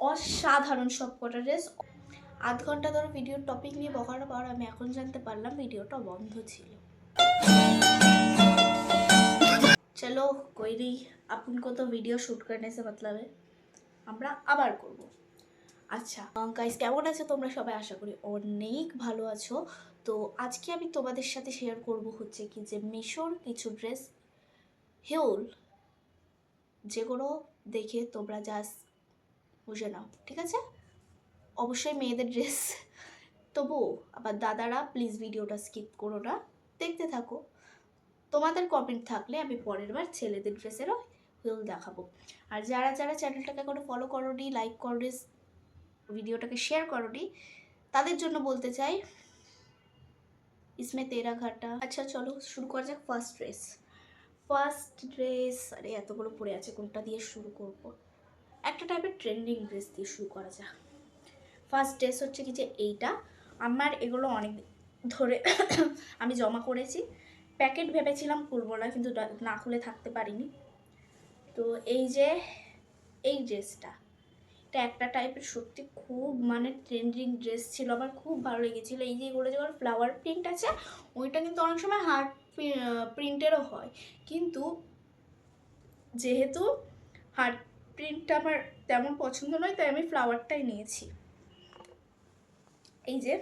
অসাধারণ সব কটা ড্রেস। আধ ঘন্টা ধরে ভিডিওর টপিক নিয়ে বকার পর আমি এখন জানতে পারলাম ভিডিওটা বন্ধ ছিল। চলো कोई नहीं, अपन को तो वीडियो शूट करने से मतलब है, আমরা আবার করব। আচ্ছা গাইস, কেমন আছো তোমরা সবাই? আশা করি অনেক ভালো আছো। তো আজকে আমি তোমাদের সাথে শেয়ার করব হচ্ছে কি যে মিশোর কিছু ড্রেস হিউল, যেগুলো দেখে তোমরা জাস্ট বুঝে নাও, ঠিক আছে? অবশ্যই মেয়েদের ড্রেস, তবুও আবার দাদারা প্লিজ ভিডিওটা স্কিপ করো না, দেখতে থাকো। তোমাদের কমেন্ট থাকলে আমি পরের বার ছেলেদের ড্রেসেরও হিউল দেখাবো। আর যারা যারা চ্যানেলটাকে কোনো ফলো করোনি, লাইক করোনি, ভিডিওটাকে শেয়ার করোনি, তাদের জন্য বলতে চাই ইসমে তেরা ঘাটা। আচ্ছা চলো শুরু করা যাক। ফার্স্ট ড্রেস, আরে এতগুলো পড়ে আছে, কোনটা দিয়ে শুরু করব? একটা টাইপের ট্রেন্ডিং ড্রেস দিয়ে শুরু করা যাক। ফার্স্ট ড্রেস হচ্ছে কি যে এইটা, আমার এগুলো অনেক ধরে আমি জমা করেছি। প্যাকেট ভেবেছিলাম খুলবো না, কিন্তু না খুলে থাকতে পারিনি। তো এই যে এই ড্রেসটা, এটা একটা টাইপের সত্যি খুব মানে ট্রেন্ডিং ড্রেস ছিল, আমার খুব ভালো লেগেছিলো। এই যে এগুলো যেমন ফ্লাওয়ার প্রিন্ট আছে, ওইটা কিন্তু অনেক সময় হার্ট প্রিন্টেরও হয়, কিন্তু যেহেতু হার্ট প্রিন্টটা আমার তেমন পছন্দ নয়, তাই আমি ফ্লাওয়ারটাই নিয়েছি। এই যে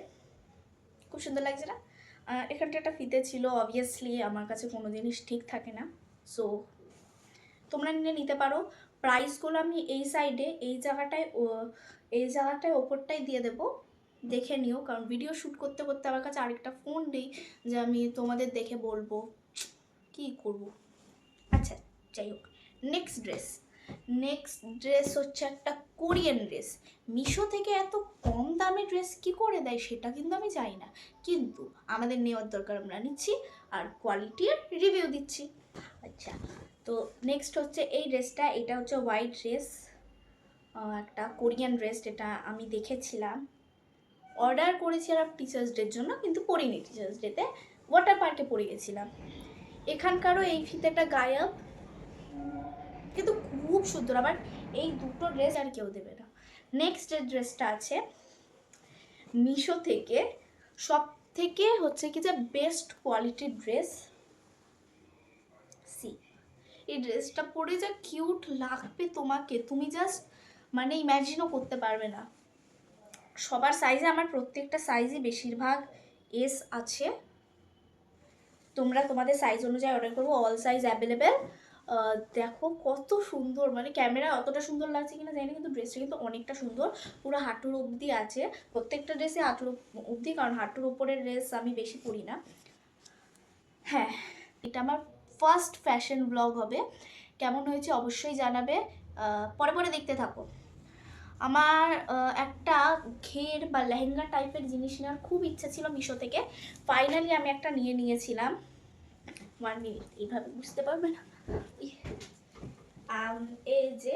খুব সুন্দর লাগছে না? এখানটা একটা ফিতে ছিল। অবভিয়াসলি আমার কাছে কোনো জিনিস ঠিক থাকে না, সো তোমরা নিতে পারো। প্রাইসগুলো আমি এই সাইডে এই জায়গাটায় ওপরটাই দিয়ে দেবো, দেখে নিও। কারণ ভিডিও শ্যুট করতে করতে আমার কাছে আরেকটা ফোন নেই যে আমি তোমাদের দেখে বলবো, কি করব। আচ্ছা যাই হোক, নেক্সট ড্রেস হচ্ছে একটা কোরিয়ান ড্রেস। মিশো থেকে এত কম দামে ড্রেস কি করে দেয় সেটা কিন্তু আমি জানি না, কিন্তু আমাদের নেওয়ার দরকার, আমরা নিচ্ছি আর কোয়ালিটির রিভিউ দিচ্ছি। আচ্ছা, তো নেক্সট হচ্ছে এই ড্রেসটা। এটা হচ্ছে হোয়াইট ড্রেস, একটা কোরিয়ান ড্রেস। এটা আমি দেখেছিলাম, অর্ডার করেছিলাম টিচার্স ডের জন্য, কিন্তু পরিনি টিচার্স ডেতে, ওয়াটার পার্কে পরে গেছিলাম। এখানকারও এই ফিতেটা গায়েব, কিন্তু খুব সুন্দর। আবার এই দুটো ড্রেস আর কেউ দেবে না। নেক্সট যে ড্রেসটা আছে মিশো থেকে, সব থেকে হচ্ছে কি যে বেস্ট কোয়ালিটির ড্রেস। এই ড্রেসটা পরে যা কিউট লাগবে তোমাকে, তুমি জাস্ট মানে ইম্যাজিনও করতে পারবে না। সবার সাইজে, আমার প্রত্যেকটা সাইজই বেশিরভাগ এস আছে। তোমরা তোমাদের সাইজ অনুযায়ী অর্ডার করবো, অল সাইজ অ্যাভেলেবেল। দেখো কত সুন্দর, মানে ক্যামেরা অতটা সুন্দর লাগছে কিনা জানি না, কিন্তু ড্রেসটা কিন্তু অনেকটা সুন্দর। পুরো হাঁটুর অবধি আছে, প্রত্যেকটা ড্রেসে হাঁটুর অবধি, কারণ হাঁটুর উপরের ড্রেস আমি বেশি পরি না। হ্যাঁ, এটা আমার ফার্স্ট ফ্যাশন ব্লগ হবে, কেমন হয়েছে অবশ্যই জানাবে, পরে পরে দেখতে থাকো। আমার একটা ঘের বা লেহেঙ্গা টাইপের জিনিস নেওয়ার খুব ইচ্ছা ছিল মিশো থেকে। ফাইনালি আমি একটা নিয়েছিলাম। 1 মিনিট, এইভাবে বুঝতে পারবে না। এই যে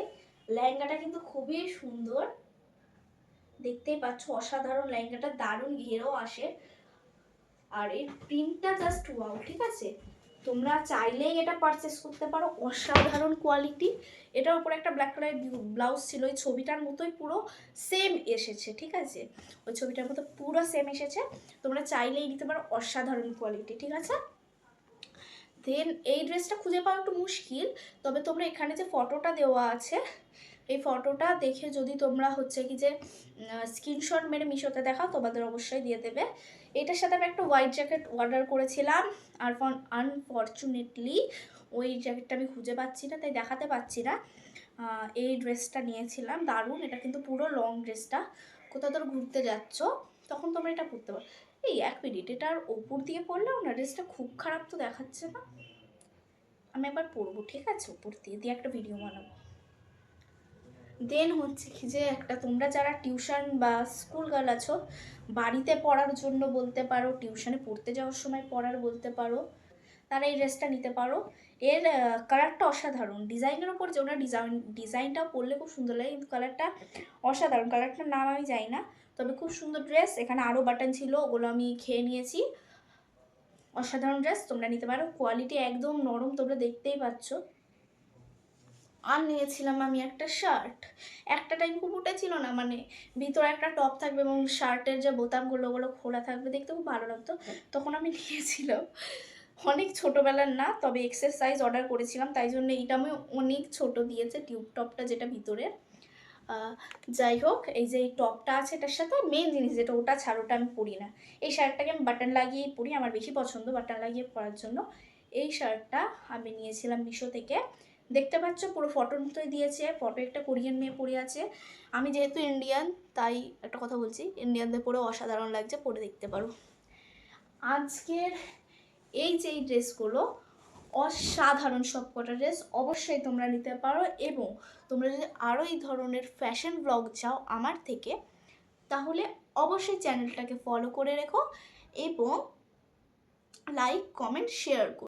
লেহেঙ্গাটা কিন্তু খুবই সুন্দর, দেখতেই পাচ্ছ, অসাধারণ লেহেঙ্গাটা, দারুণ ঘেরও আসে, আর এই প্রিন্টটা জাস্ট ওয়াও, ঠিক আছে? তোমরা চাইলেই এটা পারচেস করতে পারো, অসাধারণ কোয়ালিটি। এটার উপরে একটা ব্ল্যাক কালারের ব্লাউজ ছিল, ওই ছবিটার মতোই পুরো সেম এসেছে, ঠিক আছে? ওই ছবিটার মতো পুরো সেম এসেছে, তোমরা চাইলেই নিতে পারো, অসাধারণ কোয়ালিটি, ঠিক আছে? দেন এই ড্রেসটা খুঁজে পাওয়া একটু মুশকিল, তবে তোমরা এখানে যে ফটোটা দেওয়া আছে, এই ফটোটা দেখে যদি তোমরা হচ্ছে কি যে স্ক্রিনশট মেরে মিশোতে দেখাও, তোমাদের অবশ্যই দিয়ে দেবে। এটার সাথে আমি একটা হোয়াইট জ্যাকেট অর্ডার করেছিলাম, আর আনফর্চুনেটলি ওই জ্যাকেটটা আমি খুঁজে পাচ্ছি না, তাই দেখাতে পাচ্ছি না। এই ড্রেসটা নিয়েছিলাম, দারুণ। এটা কিন্তু পুরো লং ড্রেসটা, কোথাও ধর ঘুরতে যাচ্ছ তখন তোমরা এটা পরতে পারো। এই 1 মিনিট, এটার ওপর দিয়ে পরলেও না ড্রেসটা খুব খারাপ তো দেখাচ্ছে না। আমি একবার পরবো, ঠিক আছে, ওপর দিয়ে একটা ভিডিও বানাবো। দেন হচ্ছে কি যে একটা, তোমরা যারা টিউশন বা স্কুল গার্ল আছো, বাড়িতে পড়ার জন্য বলতে পারো, টিউশনে পড়তে যাওয়ার সময় পড়ার বলতে পারো, তারা এই ড্রেসটা নিতে পারো। এর কালারটা অসাধারণ, ডিজাইনের ওপর যে ওনার ডিজাইনটাও পরলে খুব সুন্দর লাগে, কিন্তু কালারটা অসাধারণ। কালারটার নাম আমি জানি না, তবে খুব সুন্দর ড্রেস। এখানে আরও বাটন ছিল, ওগুলো আমি খেয়ে নিয়েছি। অসাধারণ ড্রেস, তোমরা নিতে পারো, কোয়ালিটি একদম নরম, তোমরা দেখতেই পাচ্ছ। আর নিয়েছিলাম আমি একটা শার্ট। একটা টাইম খুব উঠেছিল না, মানে ভিতরে একটা টপ থাকবে এবং শার্টের যে বোতামগুলো ওগুলো খোলা থাকবে, দেখতে খুব ভালো লাগতো। তখন আমি নিয়েছিলাম, অনেক ছোটোবেলার না, তবে এক্সেস সাইজ অর্ডার করেছিলাম, তাই জন্য এইটা আমি অনেক ছোট দিয়েছে টিউব টপটা যেটা ভিতরে। যাই হোক, এই যে এই টপটা আছে এটার সাথে মেন জিনিস যেটা, ওটা ছাড়, ওটা আমি পরি না। এই শার্টটাকে আমি বাটন লাগিয়েই পরি, আমার বেশি পছন্দ বাটন লাগিয়ে পরার জন্য। এই শার্টটা আমি নিয়েছিলাম মিশো থেকে। দেখতে পাচ্ছ পুরো ফটোর মতোই দিয়েছে, ফটো একটা কোরিয়ান মেয়ে পরে আছে। আমি যেহেতু ইন্ডিয়ান, তাই একটা কথা বলছি, ইন্ডিয়ানদের পরে অসাধারণ লাগছে, পরে দেখতে পারো। আজকের এই যে এই ড্রেসগুলো অসাধারণ, সব কটা ড্রেস অবশ্যই তোমরা নিতে পারো। এবং তোমরা যদি আরও এই ধরনের ফ্যাশন ব্লগ চাও আমার থেকে, তাহলে অবশ্যই চ্যানেলটাকে ফলো করে রেখো এবং লাইক কমেন্ট শেয়ার করো।